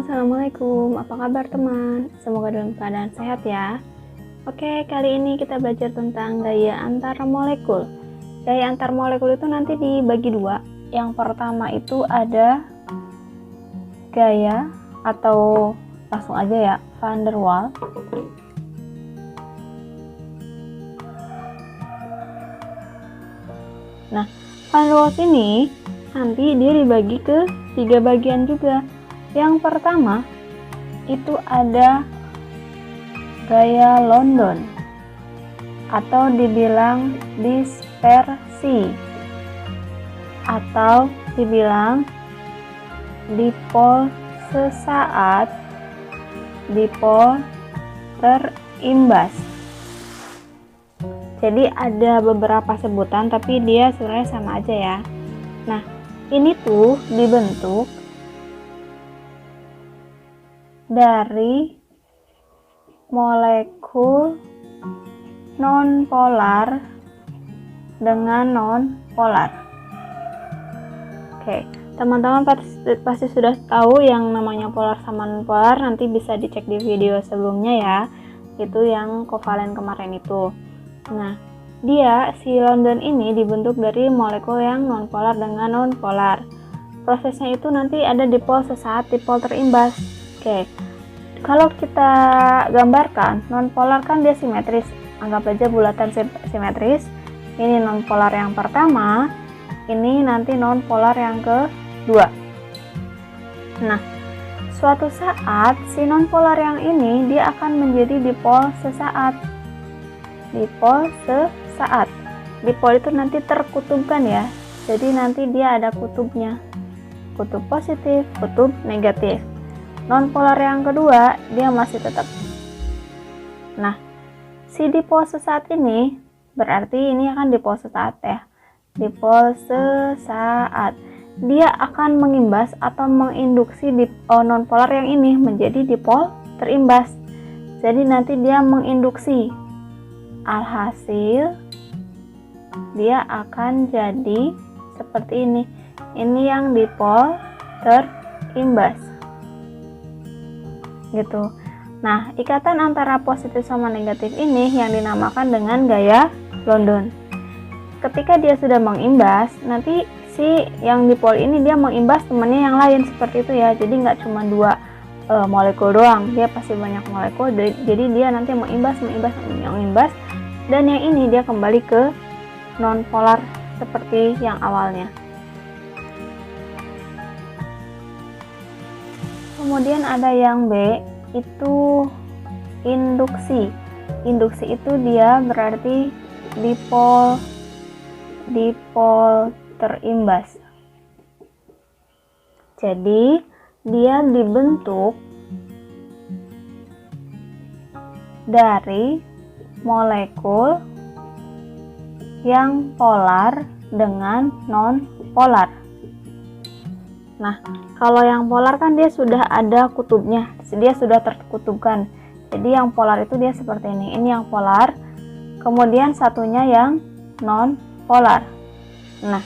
Assalamualaikum, apa kabar teman? Semoga dalam keadaan sehat ya. Oke, kali ini kita belajar tentang gaya antar molekul. Gaya antar molekul itu nanti dibagi dua. Yang pertama itu ada gaya atau langsung aja ya, van der Waals. Nah, van der Waals ini nanti dia dibagi ke 3 bagian juga. Yang pertama itu ada gaya London atau dibilang dispersi atau dibilang dipol sesaat, dipol terimbas. Jadi ada beberapa sebutan tapi dia sebenarnya sama aja ya. Nah, ini tuh dibentuk dari molekul nonpolar dengan nonpolar. Oke, teman-teman pasti sudah tahu yang namanya polar sama nonpolar, nanti bisa dicek di video sebelumnya ya. Itu yang kovalen kemarin itu. Nah, si London ini dibentuk dari molekul yang nonpolar dengan nonpolar. Prosesnya itu nanti ada dipol sesaat, dipol terimbas. Oke, kalau kita gambarkan, nonpolar kan dia simetris, anggap aja bulatan simetris. Ini nonpolar yang pertama, ini nanti nonpolar yang kedua. Nah, suatu saat si nonpolar yang ini dia akan menjadi dipol sesaat. Dipol sesaat. Dipol itu nanti terkutubkan ya, jadi nanti dia ada kutubnya, kutub positif, kutub negatif. Nonpolar yang kedua dia masih tetap. Nah, si dipol sesaat ini berarti ini akan dipol sesaat ya. Dipol sesaat. Dia akan mengimbas atau menginduksi nonpolar yang ini menjadi dipol terimbas. Jadi nanti dia menginduksi. Alhasil dia akan jadi seperti ini. Ini yang dipol terimbas. Gitu. Nah, ikatan antara positif sama negatif ini yang dinamakan dengan gaya London. Ketika dia sudah mengimbas, nanti si yang dipol ini dia mengimbas temannya yang lain seperti itu ya. Jadi nggak cuma 2 molekul doang, dia pasti banyak molekul. Jadi dia nanti mengimbas, dan yang ini dia kembali ke nonpolar seperti yang awalnya. Kemudian ada yang B, itu induksi. Induksi itu dia berarti dipol terimbas. Jadi dia dibentuk dari molekul yang polar dengan non-polar. Nah, kalau yang polar kan dia sudah ada kutubnya, dia sudah terkutubkan. Jadi yang polar itu dia seperti ini. Ini yang polar, kemudian satunya yang non-polar. Nah,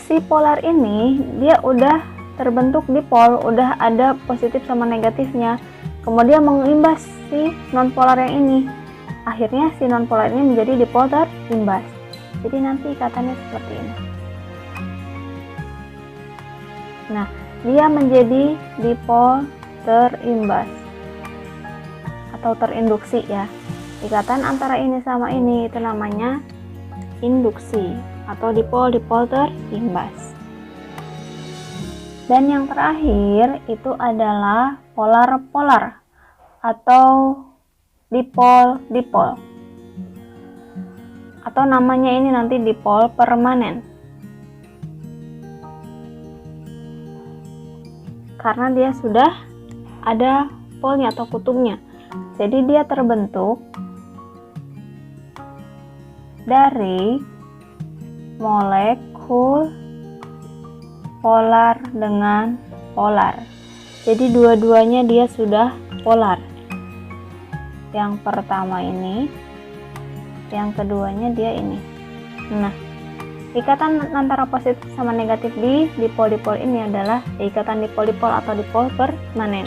si polar ini dia udah terbentuk dipol, udah ada positif sama negatifnya. Kemudian mengimbas si non-polar yang ini. Akhirnya si non-polar ini menjadi dipol terimbas. Jadi nanti ikatannya seperti ini. Nah, dia menjadi dipol terimbas atau terinduksi ya. Ikatan antara ini sama ini itu namanya induksi atau dipol terimbas. Dan yang terakhir itu adalah polar-polar atau dipol atau namanya ini nanti dipol permanen. Karena dia sudah ada polnya atau kutubnya. Jadi dia terbentuk dari molekul polar dengan polar. Jadi dua-duanya dia sudah polar. Yang pertama ini, yang keduanya dia ini. Nah, Ikatan antara positif sama negatif di dipol-dipol ini adalah ikatan dipol-dipol atau dipol permanen.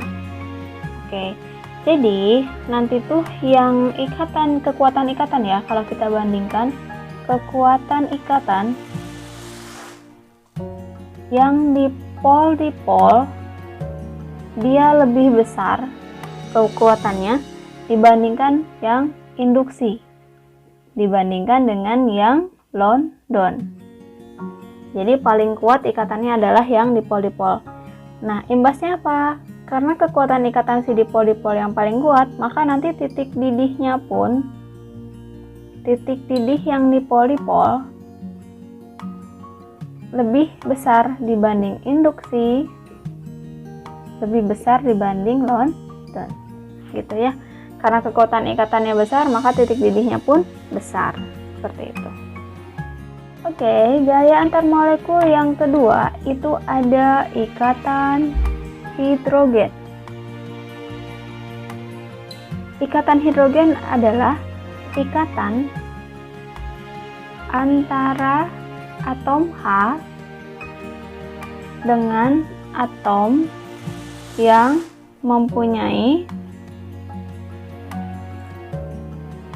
Oke, jadi nanti tuh yang kekuatan ikatan ya, kalau kita bandingkan kekuatan ikatan yang dipol-dipol dia lebih besar kekuatannya dibandingkan yang induksi, dibandingkan dengan yang London. Jadi paling kuat ikatannya adalah yang dipol-dipol. Nah, imbasnya apa? Karena kekuatan ikatan si dipol-dipol yang paling kuat, maka nanti titik didih yang dipol-dipol lebih besar dibanding induksi, lebih besar dibanding London. Gitu ya. Karena kekuatan ikatannya besar, maka titik didihnya pun besar. Seperti itu. Oke, gaya antar molekul yang kedua itu ada ikatan hidrogen. Ikatan hidrogen adalah ikatan antara atom H dengan atom yang mempunyai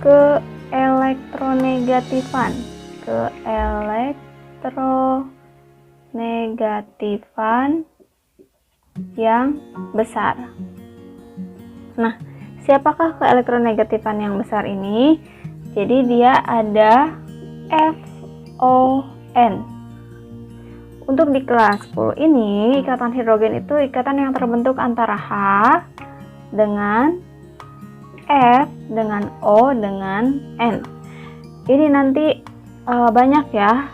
keelektronegatifan yang besar. Nah, siapakah keelektronegatifan yang besar ini? Jadi dia ada FON. Untuk di kelas 10 ini, ikatan hidrogen itu ikatan yang terbentuk antara H dengan F dengan O dengan N. Ini nanti banyak ya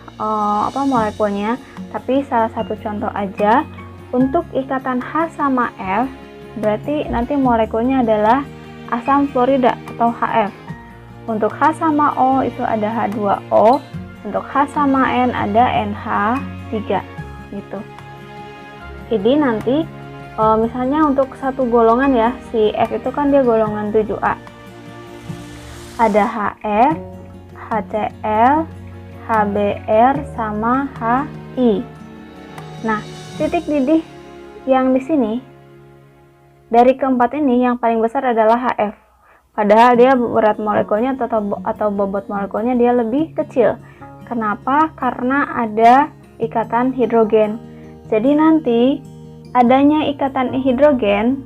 molekulnya, tapi salah satu contoh aja. Untuk ikatan H sama F, berarti nanti molekulnya adalah asam fluorida atau HF. Untuk H sama O itu ada H2O, untuk H sama N ada NH3 gitu. Jadi nanti misalnya untuk satu golongan ya, si F itu kan dia golongan 7A. Ada HF, HCl, HBr sama HI. Nah, titik didih yang di sini dari keempat ini yang paling besar adalah HF. Padahal dia berat molekulnya atau bobot molekulnya dia lebih kecil. Kenapa? Karena ada ikatan hidrogen. Jadi nanti adanya ikatan hidrogen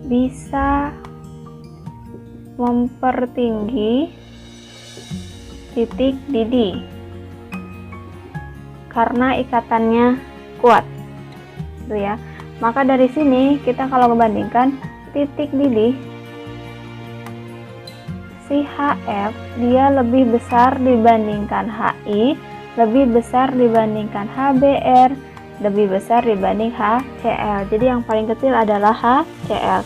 bisa mempertinggi titik didih karena ikatannya kuat, gitu ya. Maka dari sini kita kalau membandingkan titik didih si HF dia lebih besar dibandingkan HI, lebih besar dibandingkan HBr, lebih besar dibanding HCl. Jadi yang paling kecil adalah HCl.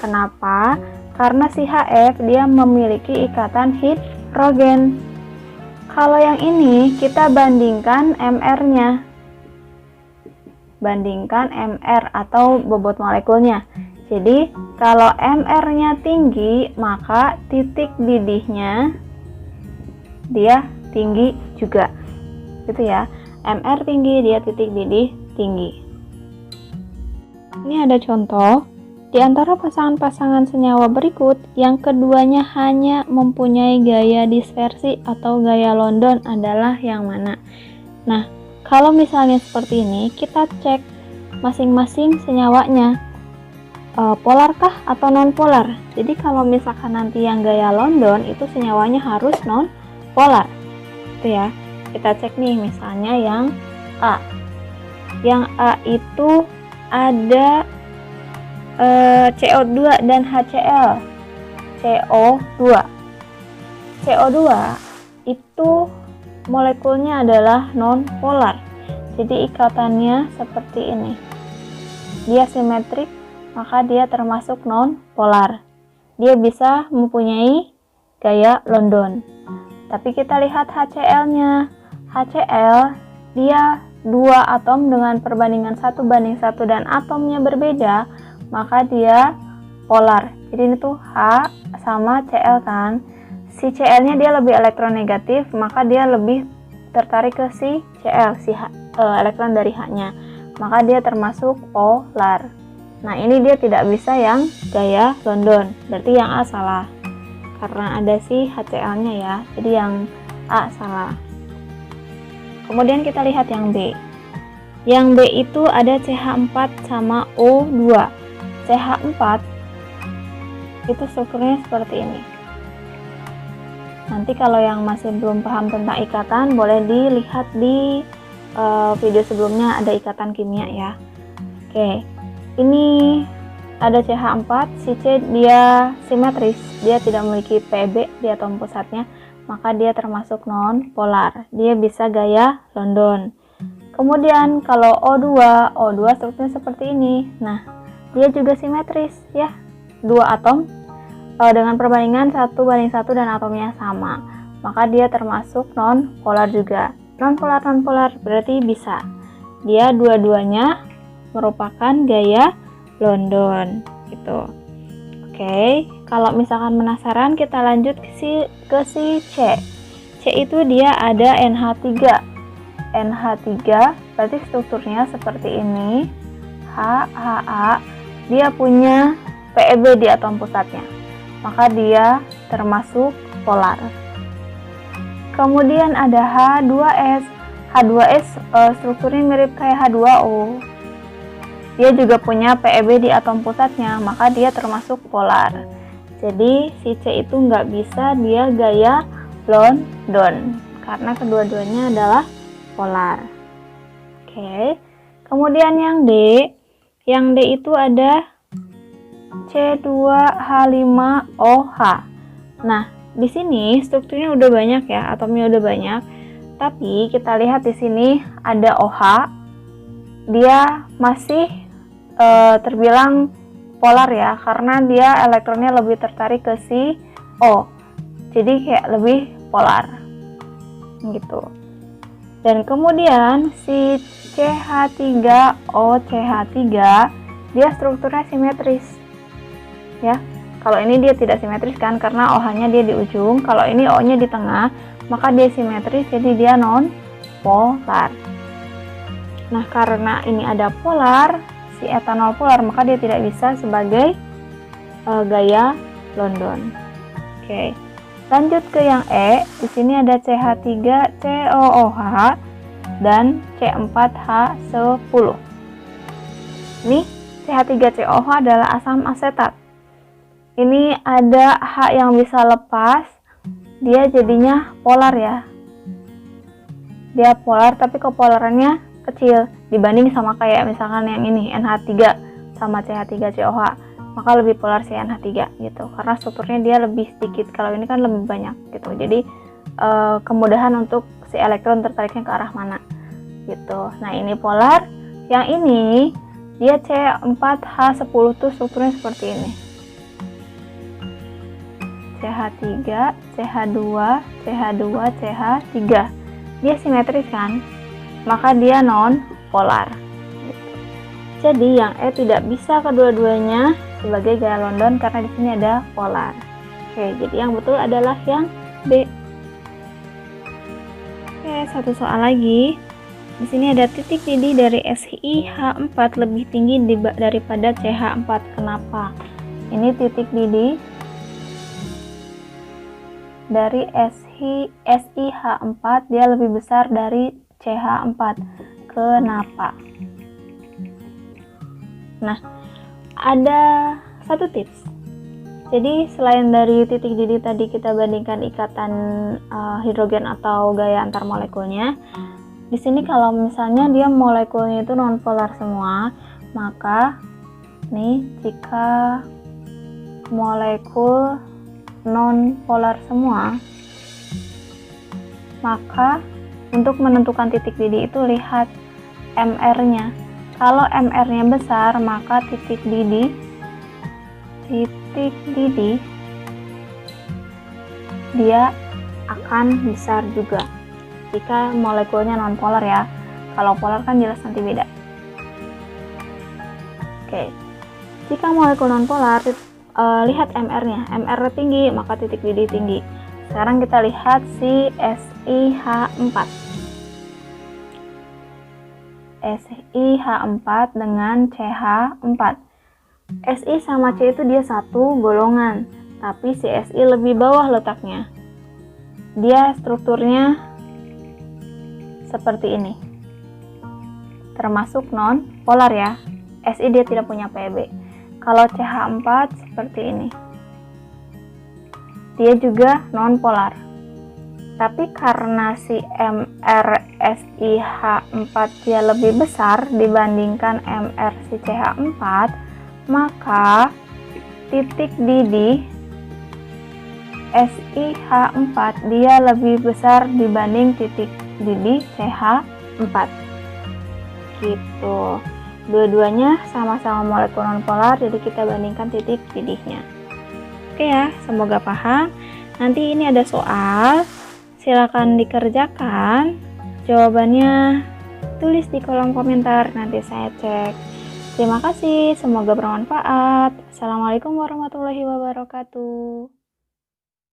Kenapa? Karena si HF dia memiliki ikatan hidrogen. Kalau yang ini kita bandingkan MR-nya. Bandingkan MR atau bobot molekulnya. Jadi kalau MR-nya tinggi, maka titik didihnya dia tinggi juga. Gitu ya. MR tinggi, dia titik didih tinggi. Ini ada contoh. Di antara pasangan-pasangan senyawa berikut, yang keduanya hanya mempunyai gaya dispersi atau gaya London adalah yang mana? Nah, kalau misalnya seperti ini, kita cek masing-masing senyawanya. Polarkah atau non-polar? Jadi kalau misalkan nanti yang gaya London, itu senyawanya harus non-polar. Itu ya. Kita cek nih, misalnya yang A. Yang A itu ada CO2 dan HCl. CO2 itu molekulnya adalah non-polar. Jadi ikatannya seperti ini. Dia simetrik, maka dia termasuk non-polar. Dia bisa mempunyai gaya London. Tapi kita lihat HCl-nya. HCl dia 2 atom dengan perbandingan 1:1 dan atomnya berbeda, maka dia polar. Jadi ini tuh H sama Cl kan. Si Cl-nya dia lebih elektronegatif, maka dia lebih tertarik ke si Cl, elektron dari H-nya. Maka dia termasuk polar. Nah, ini dia tidak bisa yang gaya London. Berarti yang A salah. Karena ada si HCl-nya ya. Jadi yang A salah. Kemudian kita lihat yang B. Yang B itu ada CH4 sama O2. CH4 itu strukturnya seperti ini. Nanti kalau yang masih belum paham tentang ikatan, boleh dilihat di video sebelumnya, ada ikatan kimia ya. Oke, ini ada CH4, si C dia simetris, dia tidak memiliki PB di atom pusatnya, maka dia termasuk non polar, dia bisa gaya London. Kemudian kalau O2 strukturnya seperti ini. Nah, dia juga simetris ya, dua atom dengan perbandingan 1:1 dan atomnya sama, maka dia termasuk non polar juga. Non polar berarti bisa dia dua-duanya merupakan gaya London gitu. Oke, kalau misalkan penasaran, kita lanjut ke si C. C itu dia ada NH3. NH3 berarti strukturnya seperti ini. HA, dia punya PeB di atom pusatnya, maka dia termasuk polar. Kemudian ada H2S. H2S strukturnya mirip kayak H2O. Dia juga punya PeB di atom pusatnya, maka dia termasuk polar. Jadi si C itu nggak bisa dia gaya London, karena kedua-duanya adalah polar. Oke. Kemudian yang D. Yang D itu ada C2H5OH. Nah, di sini strukturnya udah banyak ya, atomnya udah banyak. Tapi kita lihat di sini ada OH. Dia masih terbilang polar ya, karena dia elektronnya lebih tertarik ke si O. Jadi kayak lebih polar. Gitu. Dan kemudian si CH3OCH3 dia strukturnya simetris. Ya. Kalau ini dia tidak simetris kan, karena OH-nya dia di ujung. Kalau ini O-nya di tengah, maka dia simetris, jadi dia non polar. Nah, karena ini ada polar, si etanol polar, maka dia tidak bisa sebagai gaya London. Oke. Lanjut ke yang E. Di sini ada CH3COOH dan C4H10. Ini CH3COOH adalah asam asetat. Ini ada H yang bisa lepas, dia jadinya polar ya. Dia polar tapi kepolarannya kecil dibanding sama kayak misalkan yang ini NH3 sama CH3COH, maka lebih polar si NH3 gitu, karena strukturnya dia lebih sedikit. Kalau ini kan lebih banyak gitu, jadi kemudahan untuk si elektron tertariknya ke arah mana gitu. Nah, ini polar. Yang ini dia C4H10 tuh strukturnya seperti ini. CH3, CH2, CH2, CH3. Dia simetris kan? Maka dia non polar. Jadi yang E tidak bisa kedua-duanya sebagai gaya London karena di sini ada polar. Oke, jadi yang betul adalah yang B. Oke, satu soal lagi. Di sini ada titik didih dari SiH4 lebih tinggi daripada CH4. Kenapa? Ini titik didih dari SiH4 dia lebih besar dari CH4. Kenapa? Nah, ada satu tips. Jadi selain dari titik didih tadi kita bandingkan ikatan hidrogen atau gaya antar molekulnya, di sini kalau misalnya dia molekulnya itu nonpolar semua, maka nih jika molekul nonpolar semua, maka untuk menentukan titik didih itu lihat MR-nya. Kalau MR-nya besar, maka titik didih dia akan besar juga jika molekulnya nonpolar ya. Kalau polar kan jelas nanti beda. Oke. Jika molekul nonpolar, lihat MR-nya. MR tinggi, maka titik didih tinggi. Sekarang kita lihat si SiH4. SiH4 dengan CH4. Si sama C itu dia satu golongan, tapi si Si lebih bawah letaknya. Dia strukturnya seperti ini, termasuk non polar ya. Si dia tidak punya Pb. Kalau CH4 seperti ini, dia juga non polar. Tapi karena si MrSiH4 dia lebih besar dibandingkan MrCH4, maka titik didih SiH4 dia lebih besar dibanding titik didih CH4. Gitu. Dua-duanya sama-sama molekul nonpolar, jadi kita bandingkan titik didihnya. Oke ya, semoga paham. Nanti ini ada soal, silakan dikerjakan. Jawabannya tulis di kolom komentar, nanti saya cek. Terima kasih, semoga bermanfaat. Assalamualaikum warahmatullahi wabarakatuh.